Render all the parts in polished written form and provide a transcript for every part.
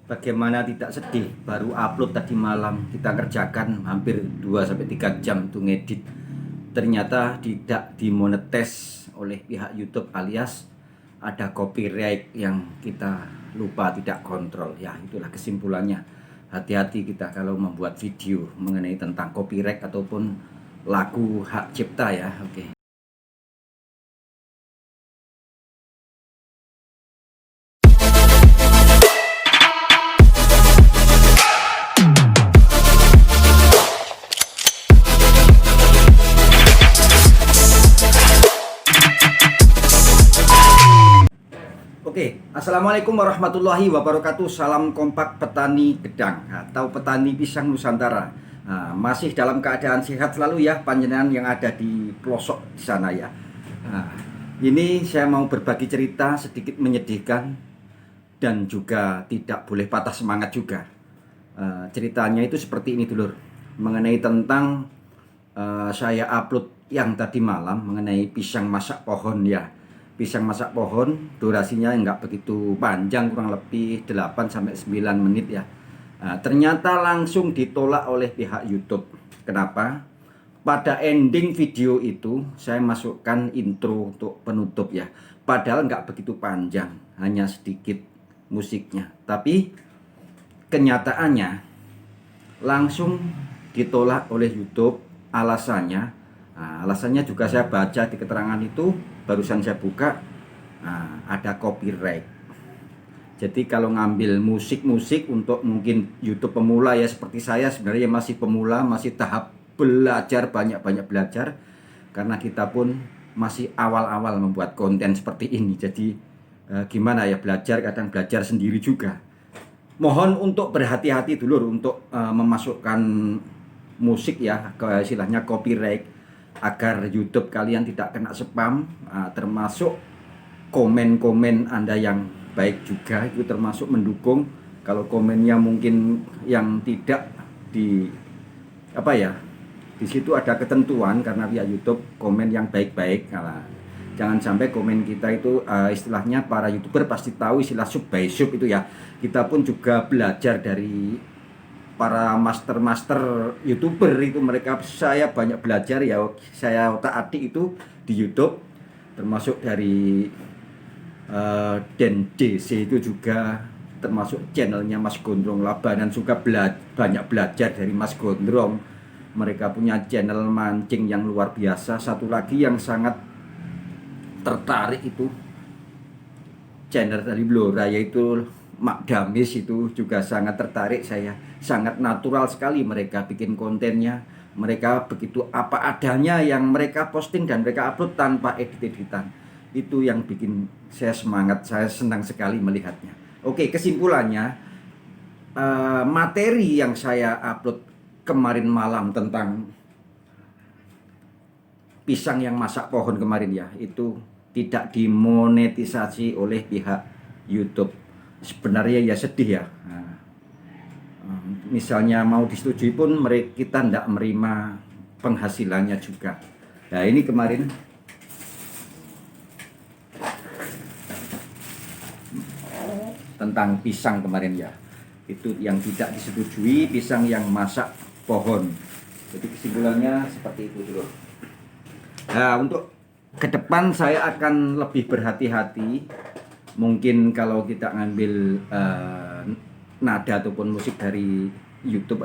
Bagaimana tidak sedih, baru upload tadi malam, kita kerjakan hampir 2-3 jam untuk ngedit. Ternyata tidak dimonetes oleh pihak YouTube, alias ada copyright yang kita lupa tidak kontrol. Ya, itulah kesimpulannya. Hati-hati kita kalau membuat video mengenai tentang copyright ataupun lagu hak cipta ya. Oke. Oke, assalamualaikum warahmatullahi wabarakatuh. Salam kompak petani gedang atau petani pisang Nusantara. Nah, masih dalam keadaan sehat selalu ya, panjenengan yang ada di pelosok di sana ya. Nah, ini saya mau berbagi cerita sedikit menyedihkan dan juga tidak boleh patah semangat juga. Ceritanya itu seperti ini dulur, mengenai tentang saya upload yang tadi malam mengenai pisang masak pohon ya. Pisang masak pohon durasinya nggak begitu panjang, kurang lebih 8-9 menit ya. Nah, ternyata langsung ditolak oleh pihak YouTube. Kenapa? Pada ending video itu saya masukkan intro untuk penutup ya. Padahal nggak begitu panjang, hanya sedikit musiknya. Tapi kenyataannya langsung ditolak oleh YouTube. Alasannya juga saya baca di keterangan itu, barusan saya buka, ada copyright. Jadi kalau ngambil musik-musik untuk mungkin YouTube pemula ya, seperti saya sebenarnya masih pemula, masih tahap belajar, banyak-banyak belajar, karena kita pun masih awal-awal membuat konten seperti ini. Jadi gimana ya, belajar, kadang belajar sendiri juga. Mohon untuk berhati-hati dulu untuk memasukkan musik ya, ke istilahnya copyright, agar YouTube kalian tidak kena spam, termasuk komen-komen Anda yang baik juga itu termasuk mendukung. Kalau komennya mungkin yang tidak di apa ya, di situ ada ketentuan karena via YouTube komen yang baik-baik. Jangan sampai komen kita itu istilahnya para YouTuber pasti tahu istilah sub by sub itu ya. Kita pun juga belajar dari para master YouTuber itu, mereka saya banyak belajar ya, saya otak-atik itu di YouTube, termasuk dari Den DC itu juga, termasuk channelnya Mas Gondrong Labanan juga banyak belajar dari Mas Gondrong. Mereka punya channel mancing yang luar biasa. Satu lagi yang sangat tertarik itu channel dari Blora, yaitu Mak Damis, itu juga sangat tertarik saya. Sangat natural sekali mereka bikin kontennya. Mereka begitu apa adanya yang mereka posting dan mereka upload tanpa edit-editan. Itu yang bikin saya semangat, saya senang sekali melihatnya. Oke, kesimpulannya, materi yang saya upload kemarin malam tentang pisang yang masak pohon kemarin ya, itu tidak dimonetisasi oleh pihak YouTube. Sebenarnya ya sedih ya. Misalnya mau disetujui pun kita tidak menerima penghasilannya juga. Nah, ini kemarin tentang pisang kemarin ya, itu yang tidak disetujui, pisang yang masak pohon. Jadi kesimpulannya seperti itu dulu. Nah, untuk ke depan saya akan lebih berhati-hati. Mungkin kalau kita ngambil nada ataupun musik dari YouTube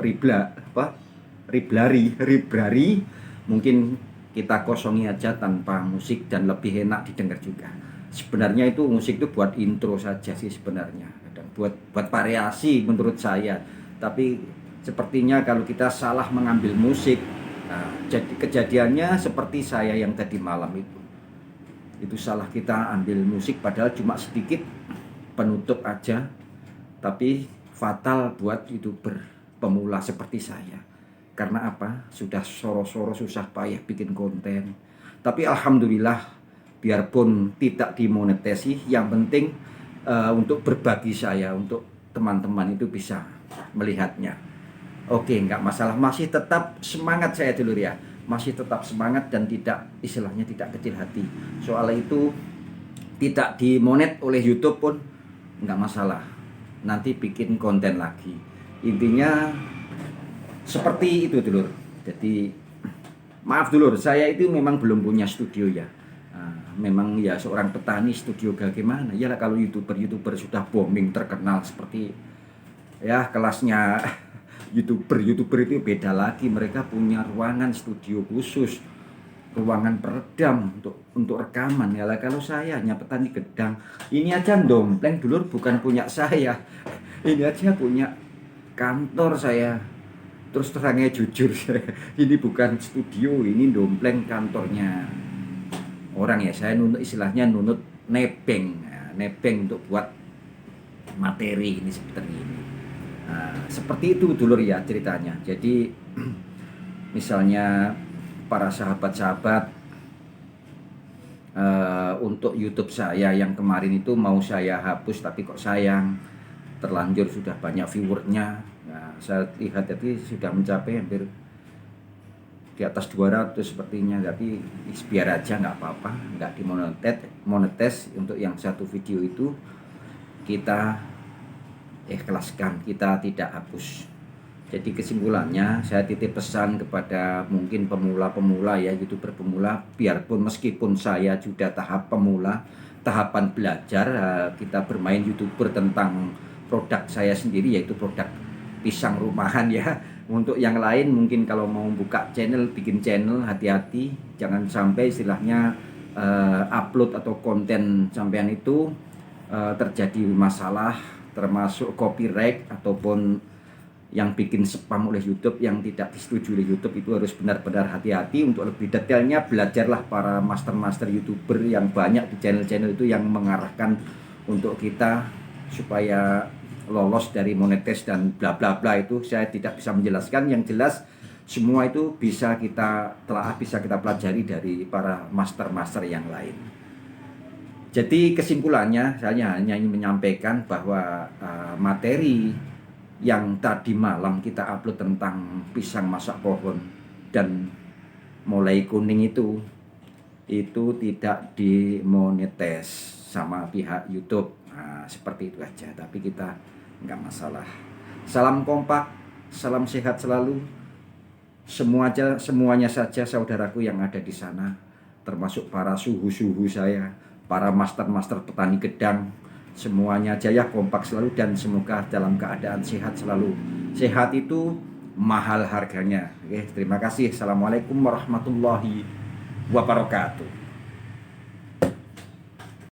Riblari, mungkin kita kosongi aja tanpa musik dan lebih enak didengar juga. Sebenarnya itu musik itu buat intro saja sih sebenarnya, dan buat variasi menurut saya. Tapi sepertinya kalau kita salah mengambil musik, jadi kejadiannya seperti saya yang tadi malam itu salah, kita ambil musik padahal cuma sedikit penutup aja, tapi fatal buat YouTuber pemula seperti saya. Karena apa? Sudah soro-soro susah payah bikin konten, tapi alhamdulillah biarpun tidak dimonetasi, yang penting untuk berbagi saya, untuk teman-teman itu bisa melihatnya. Oke, nggak masalah, masih tetap semangat saya dulu ya, masih tetap semangat dan tidak, istilahnya tidak kecil hati. Soal itu tidak dimonet oleh YouTube pun nggak masalah. nanti bikin konten lagi. Intinya seperti itu dulur. Jadi maaf dulur, saya itu memang belum punya studio ya. Memang ya seorang petani studio bagaimana ya, kalau youtuber sudah booming terkenal seperti ya kelasnya youtuber itu beda lagi. Mereka punya ruangan studio khusus, ruangan peredam untuk rekaman ya. Kalau saya hanya petani gedang, ini aja dompleng dulur, bukan punya saya. Ini aja punya kantor saya. Terus terangnya jujur, ini bukan studio, ini dompleng kantornya orang ya. Saya nunut, istilahnya nunut nebeng, nebeng untuk buat materi ini seperti ini. Seperti itu dulur ya ceritanya. Jadi misalnya para sahabat-sahabat, untuk YouTube saya yang kemarin itu mau saya hapus, tapi kok sayang terlanjur sudah banyak viewernya. Saya lihat tadi sudah mencapai hampir di atas 200 sepertinya, tapi biar aja, nggak apa-apa, nggak dimonetes. Untuk yang satu video itu kita ikhlaskan, kita tidak hapus. Jadi kesimpulannya saya titip pesan kepada mungkin pemula-pemula ya, YouTuber pemula, biarpun meskipun saya sudah tahap pemula, tahapan belajar, kita bermain YouTuber tentang produk saya sendiri, yaitu produk pisang rumahan ya. Untuk yang lain mungkin kalau mau buka channel, bikin channel, hati-hati jangan sampai istilahnya upload atau konten sampean itu terjadi masalah, termasuk copyright ataupun yang bikin spam oleh YouTube, yang tidak disetujui oleh YouTube. Itu harus benar-benar hati-hati. Untuk lebih detailnya belajarlah para master-master YouTuber yang banyak di channel-channel itu, yang mengarahkan untuk kita supaya lolos dari monetis dan bla bla bla. Itu saya tidak bisa menjelaskan. Yang jelas semua itu bisa kita telah, bisa kita pelajari dari para master-master yang lain. Jadi kesimpulannya saya hanya ingin menyampaikan bahwa materi yang tadi malam kita upload tentang pisang masak pohon dan mulai kuning itu tidak dimonetes sama pihak YouTube. Seperti itu aja, tapi kita nggak masalah. Salam kompak, salam sehat selalu. Semuanya saja saudaraku yang ada di sana, termasuk para suhu-suhu saya, para master-master petani gedang, semuanya jaya, kompak selalu, dan semoga dalam keadaan sehat selalu. Sehat itu mahal harganya. Oke, terima kasih. Assalamualaikum warahmatullahi wabarakatuh.